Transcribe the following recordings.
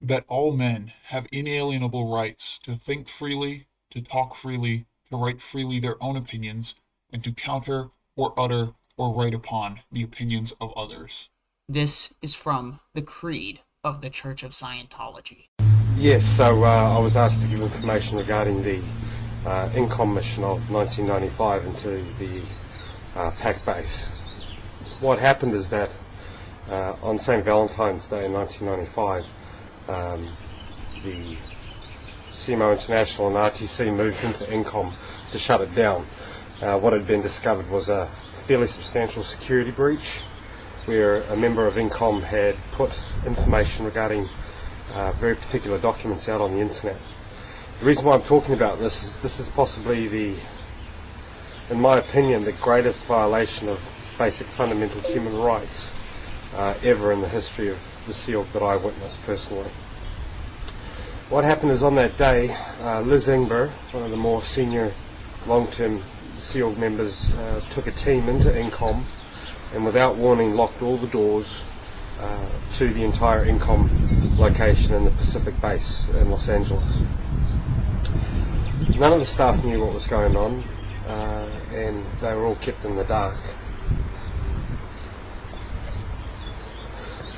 that all men have inalienable rights to think freely, to talk freely, to write freely their own opinions, and to counter or utter or write upon the opinions of others. This is from the Creed of the Church of Scientology. Yes, so I was asked to give information regarding the INCOMM mission of 1995 into the PAC base. What happened is that on St. Valentine's Day in 1995, the CMO International and RTC moved into INCOMM to shut it down. What had been discovered was a fairly substantial security breach where a member of INCOMM had put information regarding very particular documents out on the internet. The reason why I'm talking about this is possibly in my opinion, the greatest violation of basic fundamental human rights ever in the history of the SEAL that I witnessed personally. What happened is on that day, Liz Ingber, one of the more senior long-term SEAL members, took a team into INCOMM and without warning locked all the doors to the entire INCOMM location in the Pacific base in Los Angeles. None of the staff knew what was going on, and they were all kept in the dark.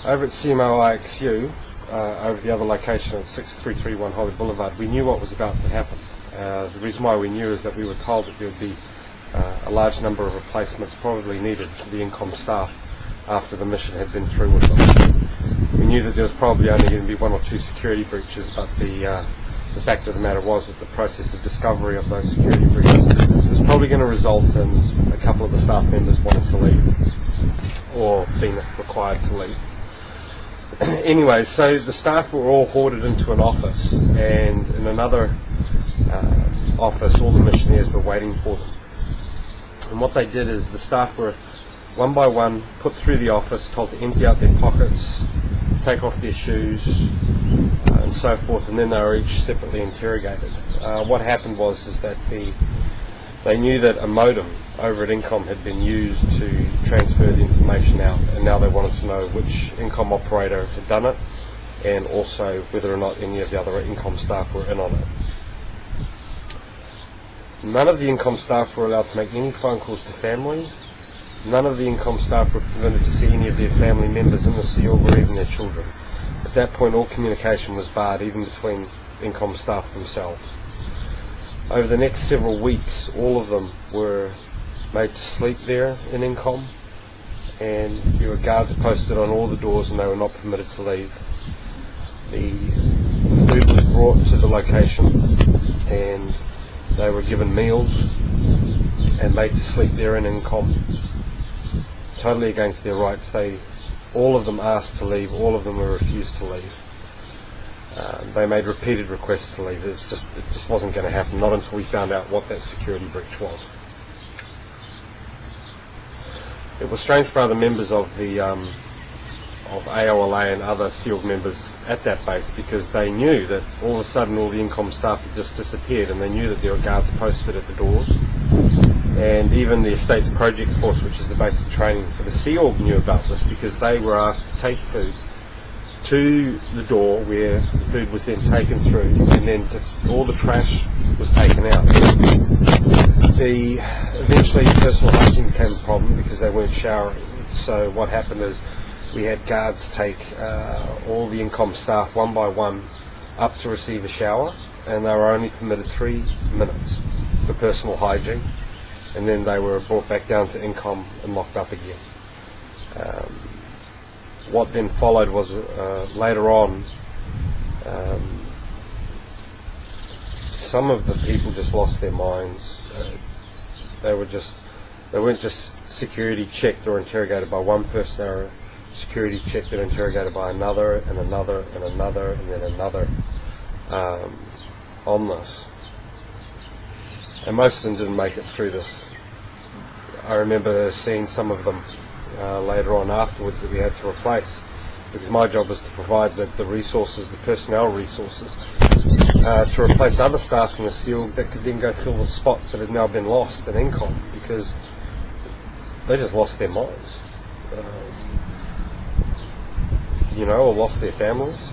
Over at CMO IXU, over the other location at 6331 Hollywood Boulevard, we knew what was about to happen. The reason why we knew is that we were told that there would be a large number of replacements probably needed for the INCOMM staff after the mission had been through with them. We knew that there was probably only going to be one or two security breaches, but the fact of the matter was that the process of discovery of those security breaches was probably going to result in a couple of the staff members wanting to leave or being required to leave. Anyway, so the staff were all hoarded into an office, and in another office all the missionaries were waiting for them. And what they did is the staff were one by one put through the office, told to empty out their pockets, take off their shoes, and so forth, and then they were each separately interrogated. What happened was that they knew that a modem over at INCOMM had been used to transfer the information out, and now they wanted to know which INCOMM operator had done it, and also whether or not any of the other INCOMM staff were in on it. None of the INCOMM staff were allowed to make any phone calls to family. None of the INCOMM staff were permitted to see any of their family members in the SEAL or even their children. At that point, all communication was barred, even between INCOMM staff themselves. Over the next several weeks, all of them were made to sleep there in INCOMM, and there were guards posted on all the doors and they were not permitted to leave. The food was brought to the location and they were given meals and made to sleep there in INCOMM, totally against their rights. All of them asked to leave, all of them were refused to leave. They made repeated requests to leave. It just wasn't going to happen, not until we found out what that security breach was. It was strange for other members of the of AOLA and other SEAL members at that base, because they knew that all of a sudden all the INCOMM staff had just disappeared, and they knew that there were guards posted at the doors. And even the Estates Project Force, which is the basic training for the SEAL, knew about this, because they were asked to take food to the door where the food was then taken through, and then all the trash was taken out. Eventually personal hygiene became a problem because they weren't showering. So what happened is we had guards take all the INCOMM staff one by one up to receive a shower, and they were only permitted 3 minutes for personal hygiene, and then they were brought back down to INCOMM and locked up again. What then followed was later on, some of the people just lost their minds. They weren't just security checked or interrogated by one person, they were security checked and interrogated by another and another and another and then another on this. And most of them didn't make it through this. I remember seeing some of them later on afterwards that we had to replace, because my job was to provide the resources, the personnel resources, to replace other staff in the SEAL that could then go fill the spots that had now been lost in INCOMM, because they just lost their minds, or lost their families.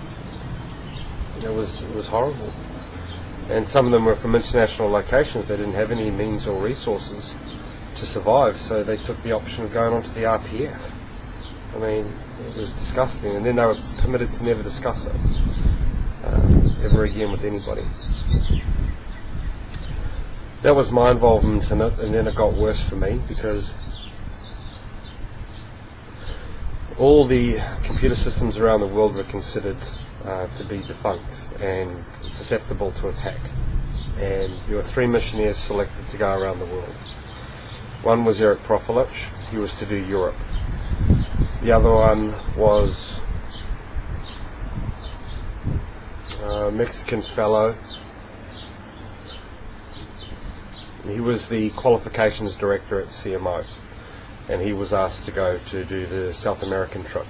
It was horrible. And some of them were from international locations. They didn't have any means or resources to survive, so they took the option of going on to the RPF. I mean, it was disgusting. And then they were permitted to never discuss it ever again with anybody. That was my involvement in it, and then it got worse for me because all the computer systems around the world were considered to be defunct and susceptible to attack. And there were 3 missionaries selected to go around the world. One was Eric Profilich, he was to do Europe. The other one was a Mexican fellow. He was the qualifications director at CMO, and he was asked to go to do the South American trip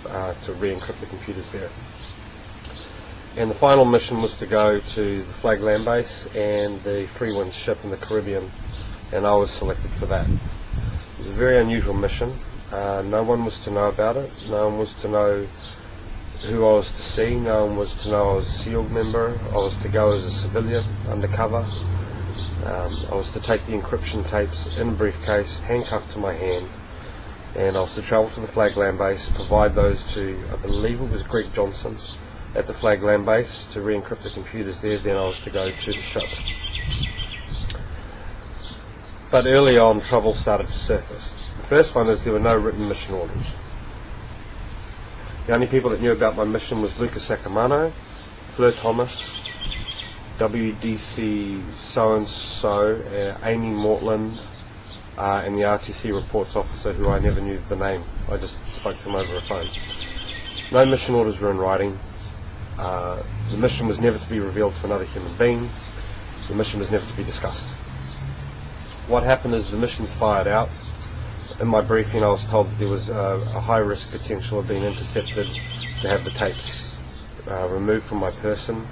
to re-encrypt the computers there. And the final mission was to go to the Flag Land Base and the Free Winds ship in the Caribbean, and I was selected for that. It was a very unusual mission. No one was to know about it. No one was to know who I was to see. No one was to know I was a SEAL member. I was to go as a civilian, undercover. I was to take the encryption tapes in a briefcase, handcuffed to my hand, and I was to travel to the Flag Land Base, provide those to, I believe it was Greg Johnson, at the Flag Land Base to re-encrypt the computers there. Then I was to go to the ship. But early on, trouble started to surface. The first one is there were no written mission orders. The only people that knew about my mission was Lucas Sacamano, Fleur Thomas, WDC so-and-so, Amy Mortland, and the RTC reports officer, who I never knew the name. I just spoke to him over a phone. No mission orders were in writing. The mission was never to be revealed to another human being. The mission was never to be discussed. What happened is the missions fired out. In my briefing I was told that there was a high risk potential of being intercepted, to have the tapes removed from my person,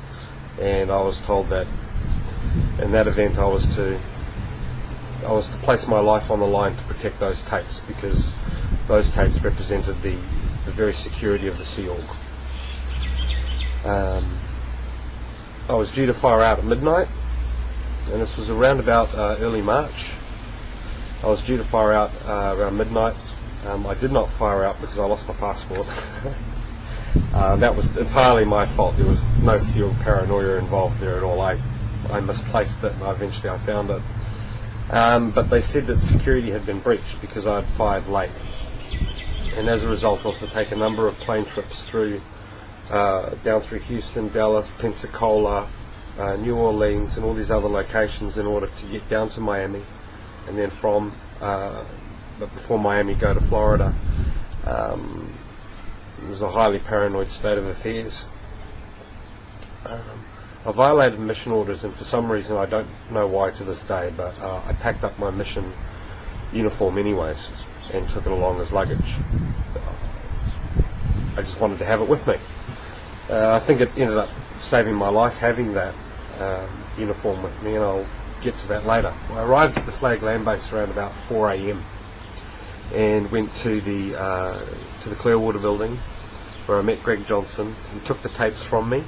and I was told that in that event I was to place my life on the line to protect those tapes, because those tapes represented the very security of the Sea Org. I was due to fire out at midnight, and this was around about early March. I was due to fire out around midnight. I did not fire out because I lost my passport. That was entirely my fault. There was no SEAL paranoia involved there at all. I misplaced it, and eventually I found it. But they said that security had been breached because I had fired late, and as a result I was to take a number of plane trips through down through Houston, Dallas, Pensacola, New Orleans, and all these other locations in order to get down to Miami, and then from but before Miami go to Florida. It was a highly paranoid state of affairs. I violated mission orders, and for some reason, I don't know why to this day, but I packed up my mission uniform anyways and took it along as luggage. I just wanted to have it with me. I think it ended up saving my life having that uniform with me, and I'll get to that later. I arrived at the Flag Land Base around about 4 a.m. and went to the Clearwater building, where I met Greg Johnson. He took the tapes from me.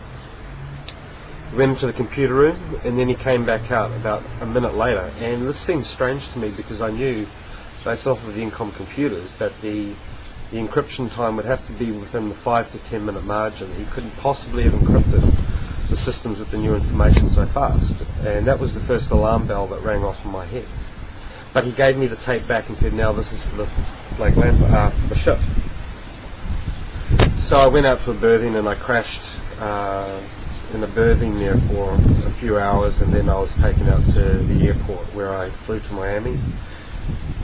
We went into the computer room, and then he came back out about a minute later. And this seemed strange to me because I knew, based off of the INCOMM computers, that the encryption time would have to be within the 5 to 10 minute margin. He couldn't possibly have encrypted the systems with the new information so fast. And that was the first alarm bell that rang off in my head. But he gave me the tape back and said, now this is for the Flag Land, for the ship. So I went out to a berthing, and I crashed in a berthing there for a few hours, and then I was taken out to the airport, where I flew to Miami.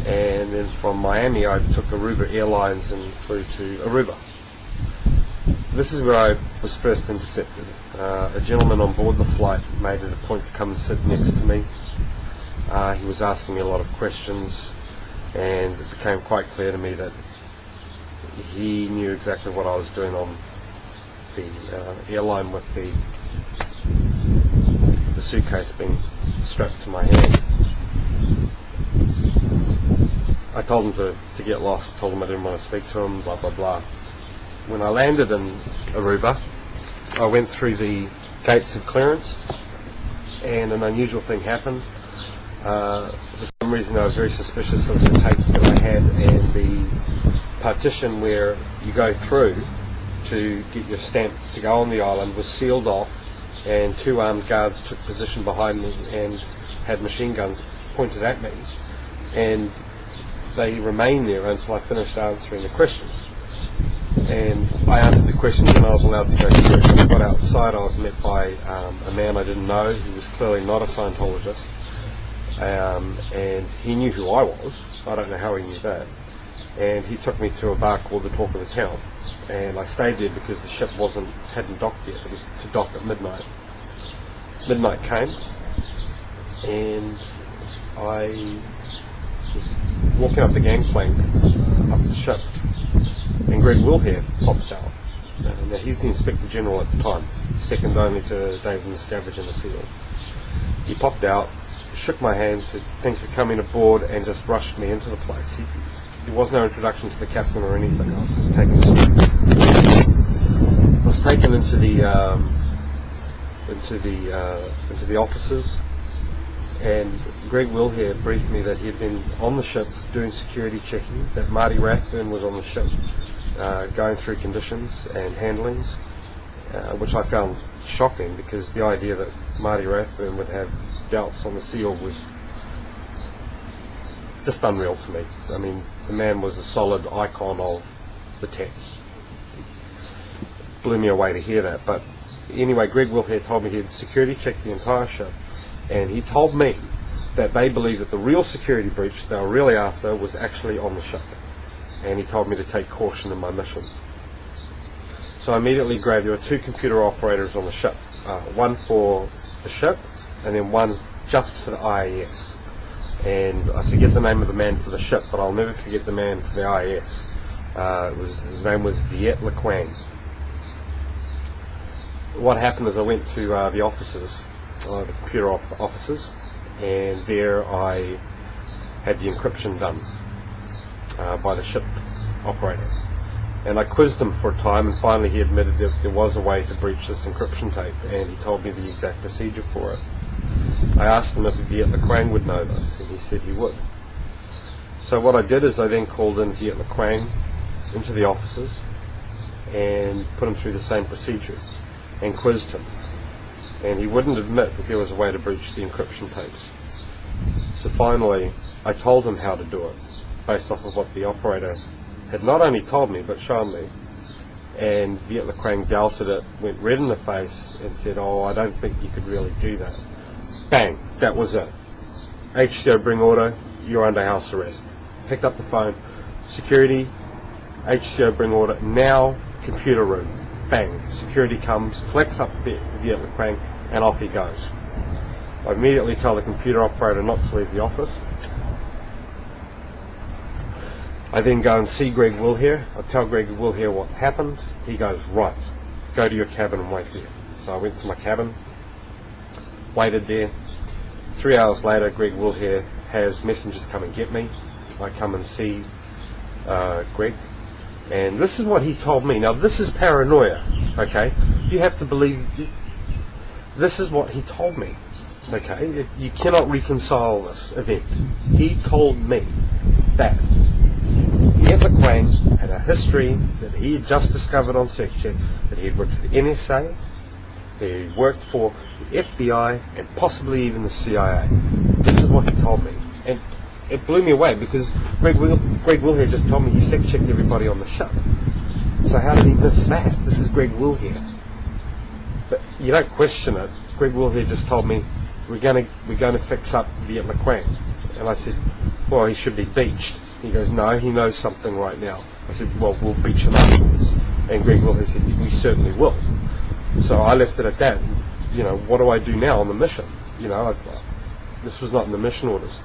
And then from Miami I took Aruba Airlines and flew to Aruba. This is where I was first intercepted. A gentleman on board the flight made it a point to come and sit next to me. He was asking me a lot of questions, and it became quite clear to me that he knew exactly what I was doing on the airline with the suitcase being strapped to my hand. I told him to get lost, told him I didn't want to speak to him, blah blah blah. When I landed in Aruba, I went through the gates of clearance, and an unusual thing happened. For some reason I was very suspicious of the tapes that I had, and the partition where you go through to get your stamp to go on the island was sealed off, and 2 armed guards took position behind me and had machine guns pointed at me, and they remained there until I finished answering the questions. And I answered the questions and I was allowed to go through. When I got outside, I was met by a man I didn't know, who was clearly not a Scientologist, and he knew who I was. I don't know how he knew that. And he took me to a bar called the Talk of the Town, and I stayed there because the ship hadn't docked yet. It was to dock at midnight. Midnight came, and I was walking up the gangplank up the ship, and Greg Wilhare pops out. Now he's the Inspector General at the time, second only to David Miscavige in the SEAL. He popped out, shook my hand, said thanks for coming aboard, and just rushed me into the place. There was no introduction to the captain or anything. I was just taken straight. I was taken into the offices, and Greg Wilhare briefed me that he had been on the ship doing security checking, that Marty Rathburn was on the ship going through conditions and handlings, which I found shocking, because the idea that Marty Rathburn would have doubts on the SEAL was just unreal to me. I mean, the man was a solid icon of the tech. It blew me away to hear that. But anyway, Greg Wilhare told me he had security checked the entire ship, and he told me that they believed that the real security breach they were really after was actually on the ship, and he told me to take caution in my mission. So I immediately grabbed, there were 2 computer operators on the ship, one for the ship and then one just for the IAS. And I forget the name of the man for the ship, but I'll never forget the man for the IAS. His name was Viet LeQuang. What happened is I went to the offices, the computer offices, and there I had the encryption done by the ship operator. And I quizzed him for a time, and finally he admitted that there was a way to breach this encryption tape, and he told me the exact procedure for it. I asked him if Viet LeQuang would know this, and he said he would. So what I did is I then called in Viet LeQuang into the offices and put him through the same procedures and quizzed him. And he wouldn't admit that there was a way to breach the encryption tapes. So finally I told him how to do it, based off of what the operator had not only told me but shown me. And Viet LeQuang doubted it, went red in the face and said, "Oh, I don't think you could really do that." Bang, that was it. HCO bring order, you're under house arrest. Picked up the phone, security, HCO bring order, now computer room. Bang, security comes, collects up Viet LeQuang, and off he goes. I immediately tell the computer operator not to leave the office. I then go and see Greg Wilhare. I tell Greg Wilhare what happened. He goes, "Right, go to your cabin and wait there." So I went to my cabin, waited there. 3 hours later, Greg Wilhare has messengers come and get me. I come and see Greg, and this is what he told me. Now this is paranoia, okay? You have to believe, this is what he told me, okay? You cannot reconcile this event. He told me that Viet LeQuang had a history that he had just discovered on SecCheck, that he had worked for the NSA, that he had worked for the FBI, and possibly even the CIA. This is what he told me. And it blew me away, because Greg Wilhare just told me he SecChecked everybody on the ship. So how did he miss that? This is Greg Wilhare. But you don't question it. Greg Wilhare just told me, we're going to fix up Viet LeQuang. And I said, well, he should be beached. He goes, no, he knows something right now. I said, well, we'll beach him afterwards. And Greg Wilhare said, we certainly will. So I left it at that. You know, what do I do now on the mission? You know, this was not in the mission orders.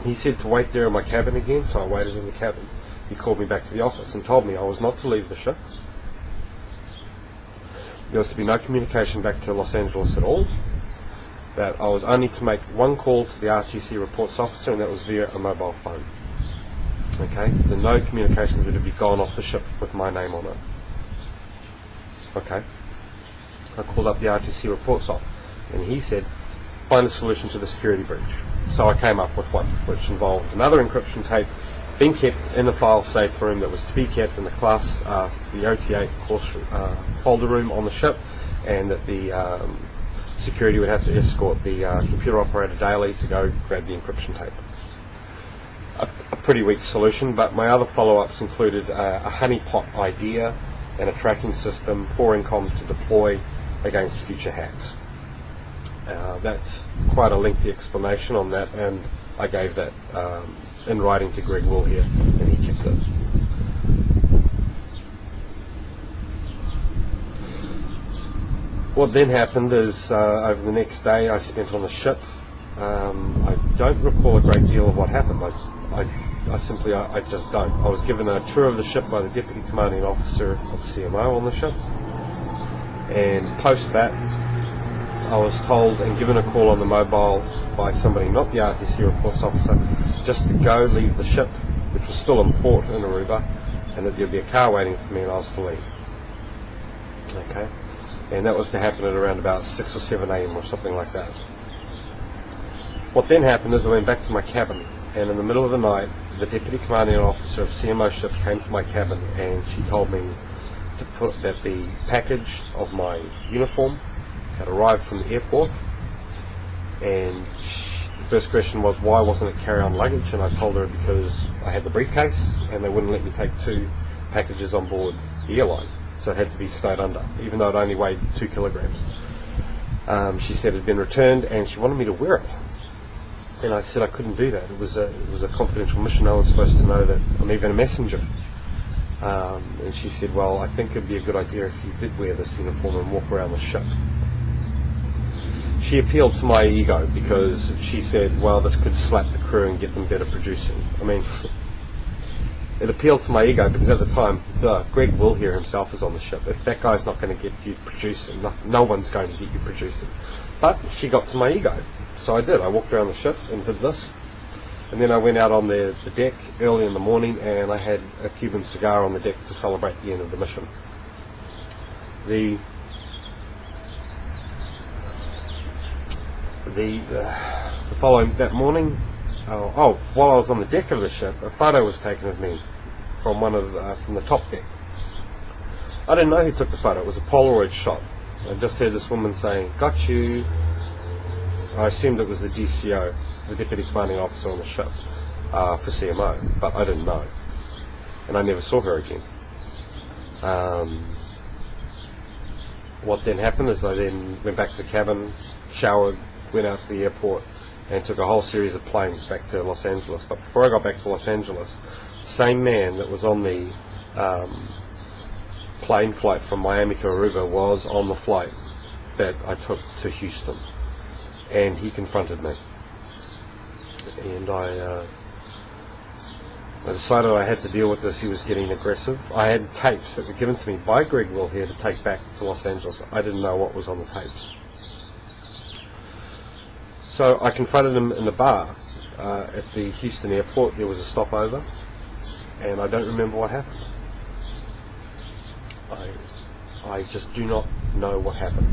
He said to wait there in my cabin again, so I waited in the cabin. He called me back to the office and told me I was not to leave the ship. There was to be no communication back to Los Angeles at all. That I was only to make one call to the RTC reports officer, and that was via a mobile phone. Okay? No communications were to be gone off the ship with my name on it. Okay? I called up the RTC reports op, and he said, find a solution to the security breach. So I came up with one, which involved another encryption tape being kept in a file safe room that was to be kept in the class, the OT8 course folder room on the ship, and that the security would have to escort the computer operator daily to go grab the encryption tape. A pretty weak solution, but my other follow-ups included a honeypot idea and a tracking system for INCOMM to deploy against future hacks. That's quite a lengthy explanation on that, and I gave that in writing to Greg Will here, and he kept it. What then happened is, over the next day I spent on the ship. I don't recall a great deal of what happened. I just don't. I was given a tour of the ship by the Deputy Commanding Officer of CMO on the ship, and post that I was told and given a call on the mobile by somebody, not the RTC reports officer, just to go leave the ship, which was still in port in Aruba, and that there'd be a car waiting for me and I was to leave. Okay, and that was to happen at around about 6 or 7 a.m. or something like that. What then happened is I went back to my cabin, and in the middle of the night the Deputy Commanding Officer of CMO ship came to my cabin, and she told me to put that the package of my uniform had arrived from the airport, and the first question was, why wasn't it carry-on luggage? And I told her because I had the briefcase and they wouldn't let me take 2 packages on board the airline, so it had to be stowed under, even though it only weighed 2 kilograms. She said it had been returned and she wanted me to wear it, and I said I couldn't do that. It was a confidential mission. No one's supposed to know that I'm even a messenger. And she said, well, I think it'd be a good idea if you did wear this uniform and walk around the ship. She appealed to my ego because she said, well, this could slap the crew and get them better producing. I mean, it appealed to my ego because at the time, Greg Will here himself is on the ship. If that guy's not going to get you producing, no one's going to get you producing. But she got to my ego, so I did. I walked around the ship and did this. And then I went out on the deck early in the morning, and I had a Cuban cigar on the deck to celebrate the end of the mission. The following that morning, while I was on the deck of the ship, a photo was taken of me from from the top deck. I didn't know who took the photo. It was a Polaroid shot. I just heard this woman saying, "Got you." I assumed it was the DCO, the Deputy Commanding Officer on the ship, for CMO, but I didn't know, and I never saw her again. What then happened is I then went back to the cabin, showered, went out to the airport, and took a whole series of planes back to Los Angeles. But before I got back to Los Angeles, the same man that was on the plane flight from Miami to Aruba was on the flight that I took to Houston, and he confronted me, and I decided I had to deal with this. He was getting aggressive. I had tapes that were given to me by Greg Will here to take back to Los Angeles. I didn't know what was on the tapes. So I confronted him in the bar at the Houston airport. There was a stopover, and I don't remember what happened. I just do not know what happened.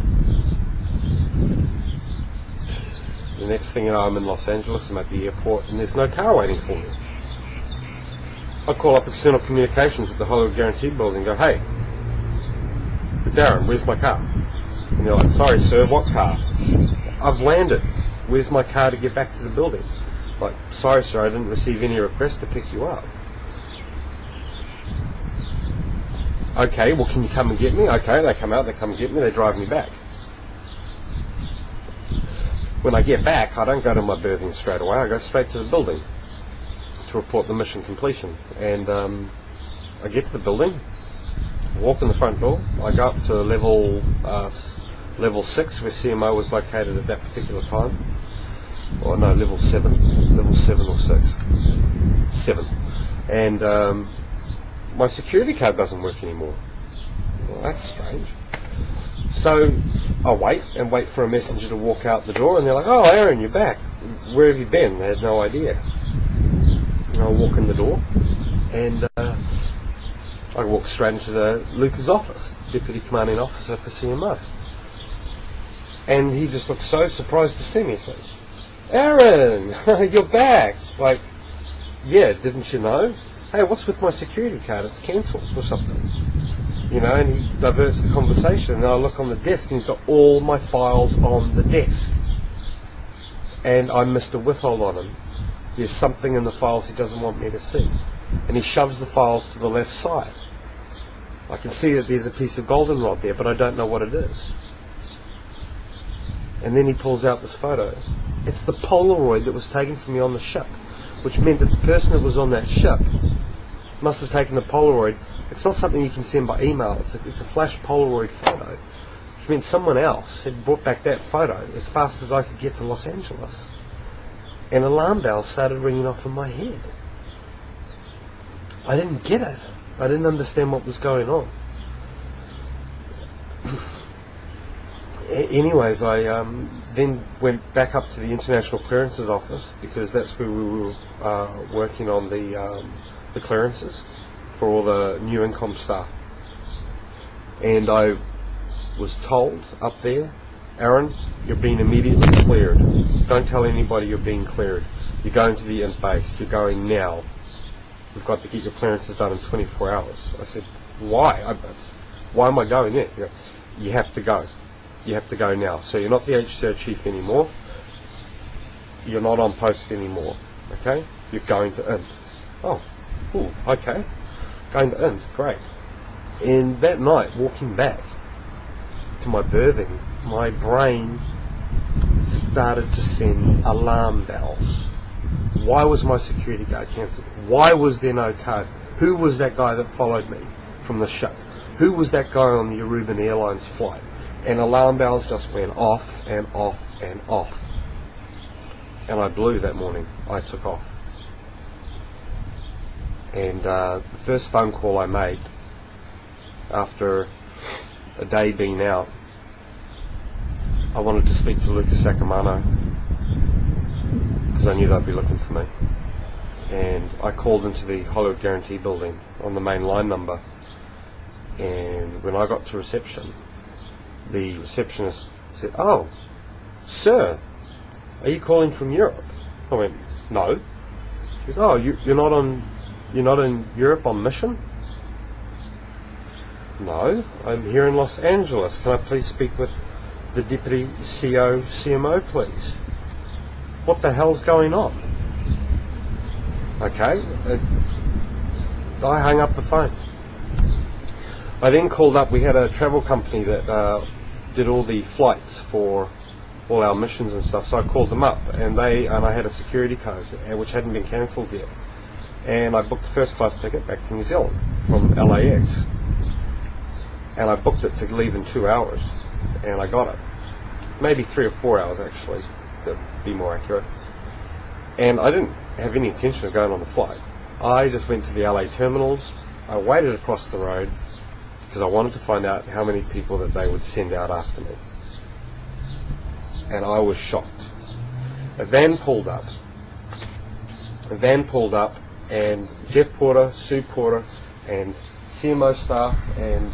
The next thing you know, I'm in Los Angeles, I'm at the airport, and there's no car waiting for me. I call up external communications at the Hollywood Guarantee building and go, "Hey, it's Aaron, where's my car?" And they're like, "Sorry sir, what car?" "I've landed. Where's my car to get back to the building?" Like, "Sorry sir, I didn't receive any request to pick you up." "Okay, well can you come and get me?" Okay, they come out, they come and get me, they drive me back. When I get back, I don't go to my berthing straight away, I go straight to the building to report the mission completion. And I get to the building, walk in the front door, I go up to level 6 where CMO was located at that particular time. Or no, level 7 or 6. 7. And my security card doesn't work anymore. Well, that's strange. So I wait for a messenger to walk out the door, and they're like, "Oh, Aaron, you're back. Where have you been?" They had no idea. And I walk in the door, and I walk straight into Luca's office, Deputy Commanding Officer for CMO. And he just looked so surprised to see me. He's like, Aaron, you're back. Like, yeah, didn't you know? Hey, what's with my security card? It's cancelled or something. You know, and he diverts the conversation. And then I look on the desk and he's got all my files on the desk. And I missed a withhold on him. There's something in the files he doesn't want me to see. And he shoves the files to the left side. I can see that there's a piece of goldenrod there, but I don't know what it is. And then he pulls out this photo. It's the Polaroid that was taken from me on the ship, which meant that the person that was on that ship must have taken the Polaroid. It's not something you can send by email. It's a flash Polaroid photo, which meant someone else had brought back that photo as fast as I could get to Los Angeles. And alarm bells started ringing off in my head. I didn't get it. I didn't understand what was going on. Anyways, I then went back up to the International Clearances Office, because that's where we were working on the clearances for all the new INCOMM staff. And I was told up there, Aaron, you're being immediately cleared. Don't tell anybody you're being cleared. You're going to the INT base. You're going now. We've got to get your clearances done in 24 hours. I said, why? Why am I going there? He goes, you have to go. You have to go now. So you're not the HCO chief anymore. You're not on post anymore. Okay? You're going to INT. Oh, ooh, okay. Going to INT, great. And that night, walking back to my berthing, my brain started to send alarm bells. Why was my security guard cancelled? Why was there no card? Who was that guy that followed me from the ship? Who was that guy on the Aruban Airlines flight? And alarm bells just went off and off and off. And I blew that morning. I took off. And the first phone call I made after a day being out, I wanted to speak to Lucas Sacamano, because I knew they'd be looking for me. And I called into the Hollywood Guarantee building on the main line number, and when I got to reception, the receptionist said, "Oh, sir, are you calling from Europe?" I went, "No." She goes, "Oh, you're not in Europe on mission?" "No, I'm here in Los Angeles. Can I please speak with the Deputy CO CMO, please?" What the hell's going on? Okay. I hung up the phone. I then called up. We had a travel company that did all the flights for all our missions and stuff. So I called them up, and I had a security code which hadn't been cancelled yet. And I booked the first class ticket back to New Zealand from LAX. And I booked it to leave in 2 hours, and I got it. Maybe 3 or 4 hours actually, to be more accurate. And I didn't have any intention of going on the flight. I just went to the LA terminals. I waited across the road because I wanted to find out how many people that they would send out after me. And I was shocked. A van pulled up, and Jeff Porter, Sue Porter, and CMO staff, and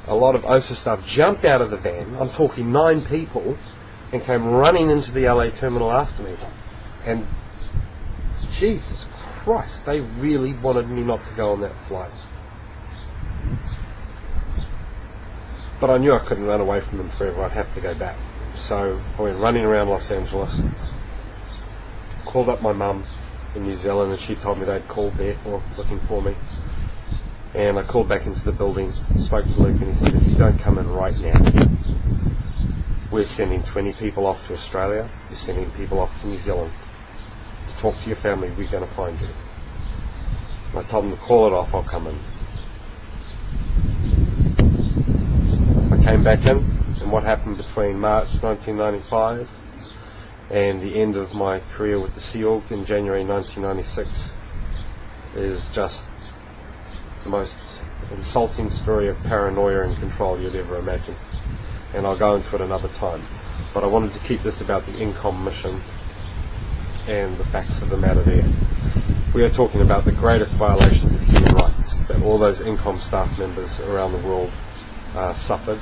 a lot of OSA staff jumped out of the van. I'm talking 9 people, and came running into the LA terminal after me. And Jesus Christ, they really wanted me not to go on that flight. But I knew I couldn't run away from them forever. I'd have to go back. So I went running around Los Angeles, called up my mum in New Zealand, and she told me they'd called there looking for me. And I called back into the building, spoke to Luke, and he said, "If you don't come in right now, we're sending 20 people off to Australia, you're sending people off to New Zealand to talk to your family, we're going to find you." And I told him to call it off, I'll come in. I came back in, and what happened between March 1995 and the end of my career with the Sea Org in January 1996 is just the most insulting story of paranoia and control you'd ever imagine. And I'll go into it another time. But I wanted to keep this about the INCOMM mission and the facts of the matter there. We are talking about the greatest violations of human rights that all those INCOMM staff members around the world suffered.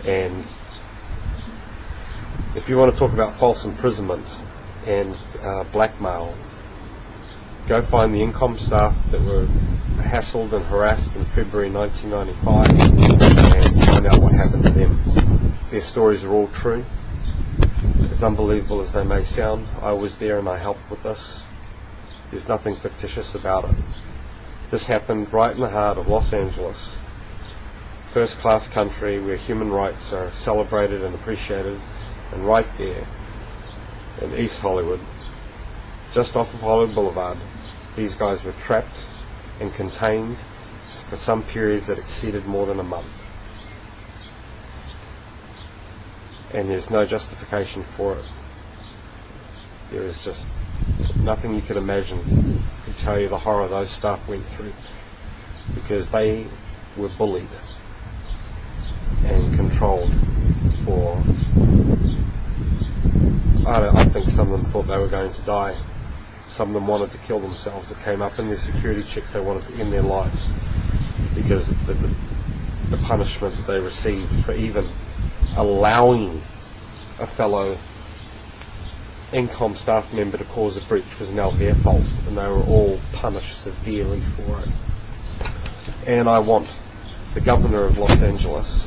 And If you want to talk about false imprisonment and blackmail, go find the INCOMM staff that were hassled and harassed in February 1995 and find out what happened to them. Their stories are all true. As unbelievable as they may sound, I was there and I helped with this. There's nothing fictitious about it. This happened right in the heart of Los Angeles, first-class country where human rights are celebrated and appreciated, and right there in East Hollywood, just off of Hollywood Boulevard, these guys were trapped and contained for some periods that exceeded more than a month. And there's no justification for it. There is just nothing you can imagine to tell you the horror those staff went through, because they were bullied and controlled for, I think some of them thought they were going to die. Some of them wanted to kill themselves. It came up in their security checks. They wanted to end their lives because of the punishment that they received for even allowing a fellow INCOMM staff member to cause a breach was now their fault, and they were all punished severely for it. And I want the governor of Los Angeles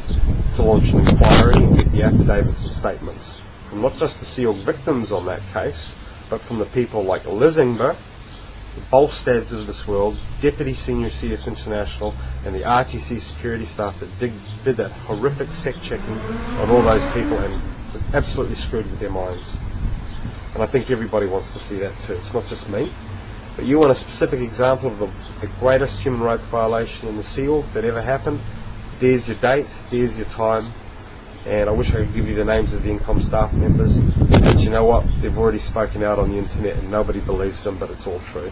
to launch an inquiry and get the affidavits and statements from not just the SEAL victims on that case, but from the people like Liz Ingber, the Bolstads of this world, Deputy Senior CS International, and the RTC security staff that did that horrific sec checking on all those people and was absolutely screwed with their minds. And I think everybody wants to see that too. It's not just me. But you want a specific example of the greatest human rights violation in the SEAL that ever happened? There's your date, there's your time, and I wish I could give you the names of the INCOMM staff members. But you know what? They've already spoken out on the internet and nobody believes them, but it's all true.